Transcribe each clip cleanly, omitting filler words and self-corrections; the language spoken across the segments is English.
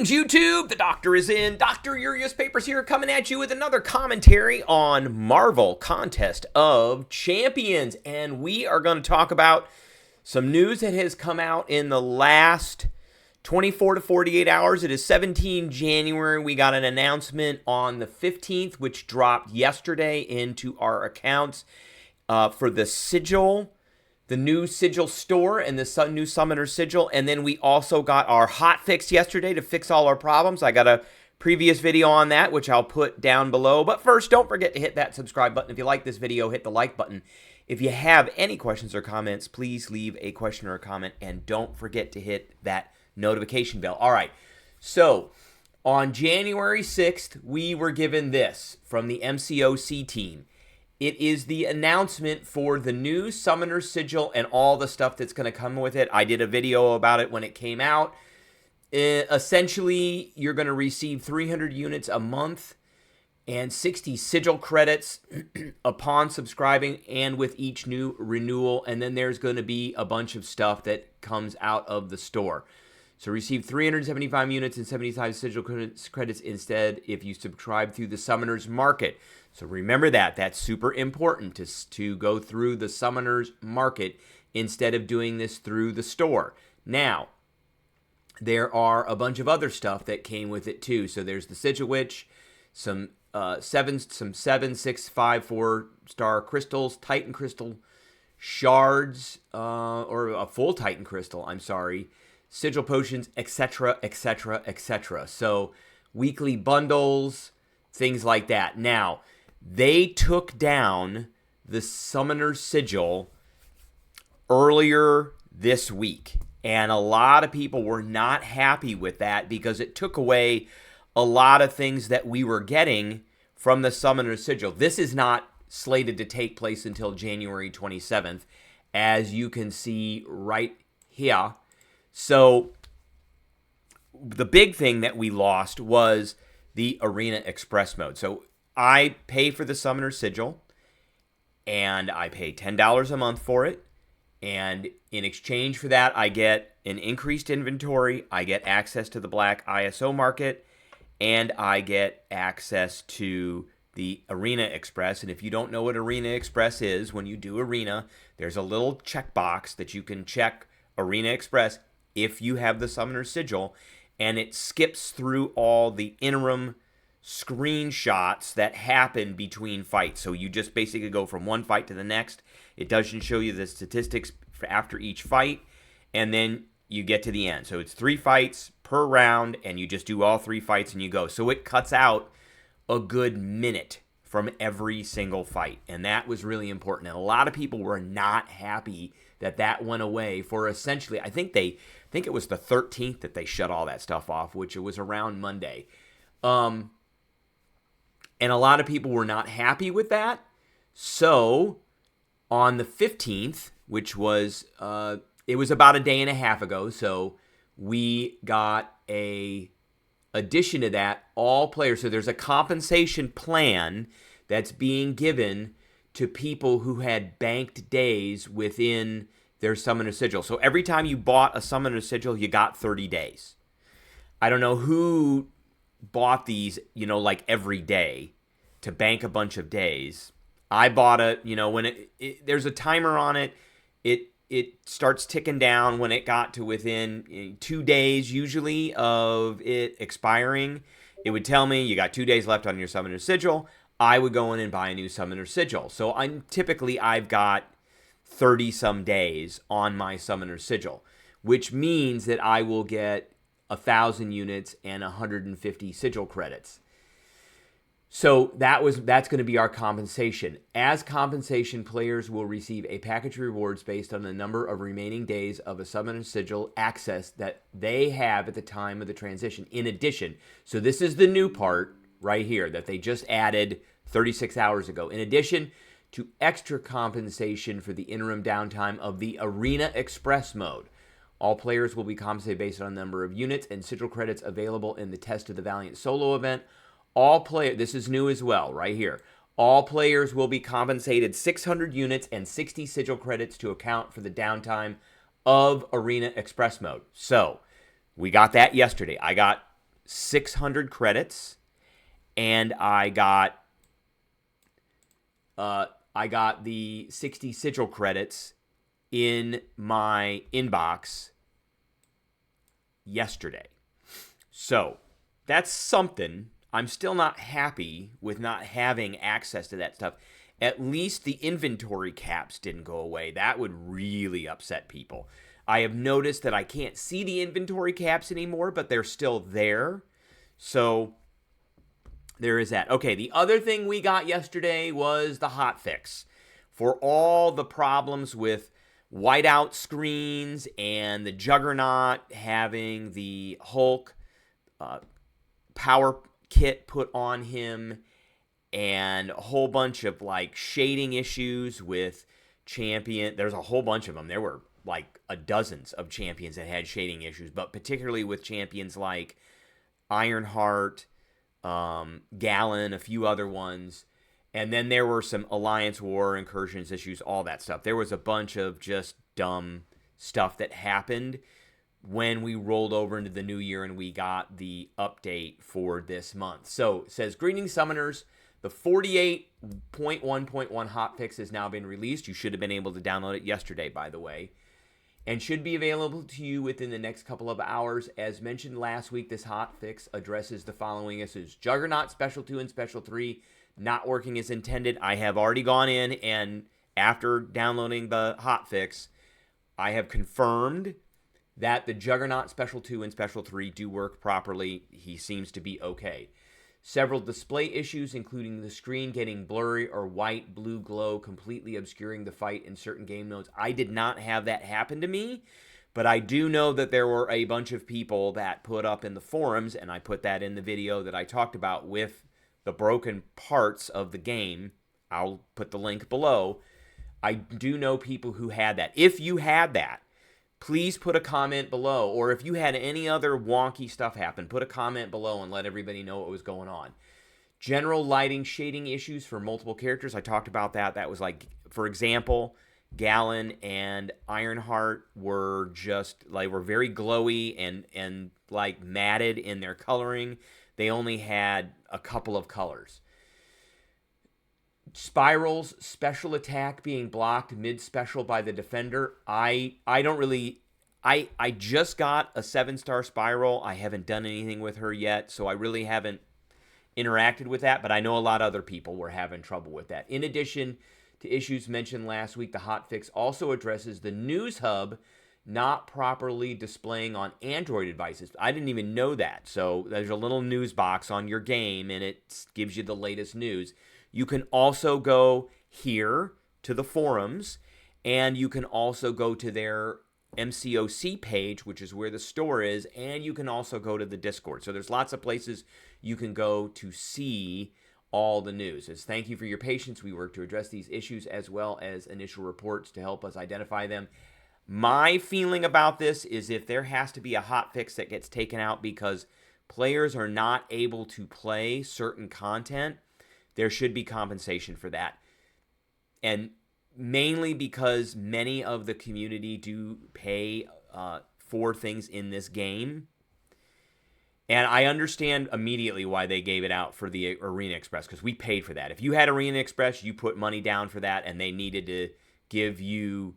Greetings, YouTube! The Doctor is in. Dr. Urius Papers here, coming at you with another commentary on Marvel Contest of Champions. And we are going to talk about some news that has come out in the last 24 to 48 hours. It is 17 January. We got an announcement on the 15th, which dropped yesterday into our accounts for the Sigil, the new Sigil store and the new Summoner Sigil. And then we also got our hot fix yesterday to fix all our problems. I got a previous video on that, which I'll put down below. But first, don't forget to hit that subscribe button. If you like this video, hit the like button. If you have any questions or comments, please leave a question or a comment. And don't forget to hit that notification bell. All right. So on January 6th, we were given this from the MCOC team. It is the announcement for the new Summoner Sigil and all the stuff that's going to come with it. I did a video about it when it came out. Essentially, you're going to receive 300 units a month and 60 Sigil credits upon subscribing and with each new renewal. And then there's going to be a bunch of stuff that comes out of the store. So receive 375 units and 75 Sigil credits instead if you subscribe through the Summoner's Market. So remember that. That's super important to go through the Summoner's Market instead of doing this through the store. Now, there are a bunch of other stuff that came with it too. So there's the Sigil Witch, some 7, 6, 5, 4-star crystals, Titan crystal shards, or a full Titan crystal, I'm sorry, Sigil potions, etc., etc., etc. So weekly bundles, things like that. Now, they took down the Summoner Sigil earlier this week, and a lot of people were not happy with that because it took away a lot of things that we were getting from the Summoner Sigil. This is not slated to take place until January 27th, as you can see right here. So the big thing that we lost was the Arena Express mode. So I pay for the Summoner Sigil, and I pay $10 a month for it. And in exchange for that, I get an increased inventory, I get access to the Black ISO market, and I get access to the Arena Express. And if you don't know what Arena Express is, when you do Arena, there's a little checkbox that you can check Arena Express if you have the Summoner Sigil, and it skips through all the interim screenshots that happen between fights. So you just basically go from one fight to the next. It doesn't show you the statistics for after each fight, and then you get to the end. So it's 3 fights per round, and you just do all 3 fights and you go. So it cuts out a good minute from every single fight, and that was really important. And a lot of people were not happy that that went away for essentially, I think it was the 13th that they shut all that stuff off, which it was around Monday. And a lot of people were not happy with that. So on the 15th, which was, it was about a day and a half ago, so we got a addition to that, all players. So there's a compensation plan that's being given to people who had banked days within their Summoner Sigil. So every time you bought a Summoner Sigil, you got 30 days. I don't know who bought these, like every day to bank a bunch of days. I bought it, when there's a timer on it. It starts ticking down when it got to within 2 days usually of it expiring. It would tell me you got 2 days left on your Summoner Sigil. I would go in and buy a new Summoner Sigil. So I've got 30 some days on my Summoner Sigil, which means that I will get 1,000 units and 150 Sigil credits. So that's going to be our compensation. As compensation, players will receive a package of rewards based on the number of remaining days of a Summoner Sigil access that they have at the time of the transition. In addition, so this is the new part right here that they just added 36 hours ago. In addition to extra compensation for the interim downtime of the Arena Express mode, all players will be compensated based on the number of units and Sigil credits available in the Test of the Valiant solo event. This is new as well, right here. All players will be compensated 600 units and 60 Sigil credits to account for the downtime of Arena Express mode. So, we got that yesterday. I got 600 credits, and I got the 60 Sigil credits in my inbox yesterday. So that's something. I'm still not happy with not having access to that stuff. At least the inventory caps didn't go away. That would really upset people. I have noticed that I can't see the inventory caps anymore, but they're still there. So there is that. Okay, the other thing we got yesterday was the hotfix for all the problems with whiteout screens and the Juggernaut having the Hulk power kit put on him, and a whole bunch of like shading issues with champion. There's a whole bunch of them. There were like dozens of champions that had shading issues, but particularly with champions like Ironheart, Gallon, a few other ones. And then there were some Alliance War, Incursions issues, all that stuff. There was a bunch of just dumb stuff that happened when we rolled over into the new year and we got the update for this month. So it says, greetings summoners. The 48.1.1 hotfix has now been released. You should have been able to download it yesterday, by the way, and should be available to you within the next couple of hours. As mentioned last week, this hotfix addresses the following issues: Juggernaut Special 2 and Special 3 not working as intended. I have already gone in, and after downloading the hotfix, I have confirmed that the Juggernaut Special 2 and Special 3 do work properly. He seems to be okay. Several display issues, including the screen getting blurry or white blue glow completely obscuring the fight in certain game modes. I did not have that happen to me, but I do know that there were a bunch of people that put up in the forums, and I put that in the video that I talked about with the broken parts of the game. I'll put the link below. I do know people who had that. If you had that, please put a comment below. Or if you had any other wonky stuff happen, put a comment below and let everybody know what was going on. General lighting shading issues for multiple characters. I talked about that. That was like, for example, Gallon and Ironheart were just like, were very glowy and like matted in their coloring. They only had a couple of colors. Spiral's special attack being blocked mid-special by the defender. I just got a 7-star Spiral. I haven't done anything with her yet, so I really haven't interacted with that, but I know a lot of other people were having trouble with that. In addition to issues mentioned last week, the hotfix also addresses the News Hub not properly displaying on Android devices. I didn't even know that. So there's a little news box on your game, and it gives you the latest news. You can also go here to the forums, and you can also go to their MCOC page, which is where the store is, and you can also go to the Discord. So there's lots of places you can go to see all the news. As thank you for your patience, we work to address these issues as well as initial reports to help us identify them. My feeling about this is if there has to be a hotfix that gets taken out because players are not able to play certain content, there should be compensation for that. And mainly because many of the community do pay for things in this game. And I understand immediately why they gave it out for the Arena Express, because we paid for that. If you had Arena Express, you put money down for that, and they needed to give you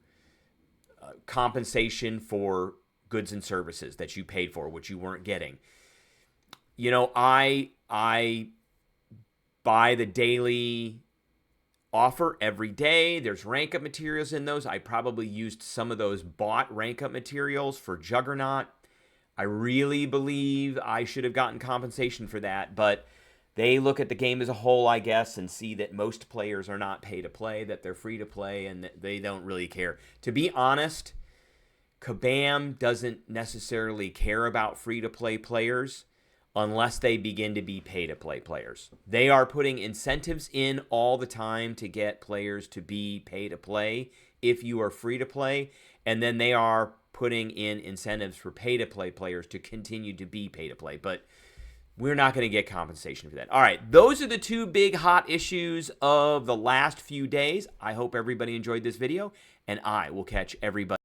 compensation for goods and services that you paid for, which you weren't getting. You know, I buy the daily offer every day. There's rank up materials in those. I probably used some of those bought rank up materials for Juggernaut. I really believe I should have gotten compensation for that, but they look at the game as a whole, I guess, and see that most players are not pay to play, that they're free to play, and that they don't really care. To be honest, Kabam doesn't necessarily care about free to play players unless they begin to be pay to play players. They are putting incentives in all the time to get players to be pay to play if you are free to play, and then they are putting in incentives for pay to play players to continue to be pay to play. But we're not going to get compensation for that. All right, those are the two big hot issues of the last few days. I hope everybody enjoyed this video, and I will catch everybody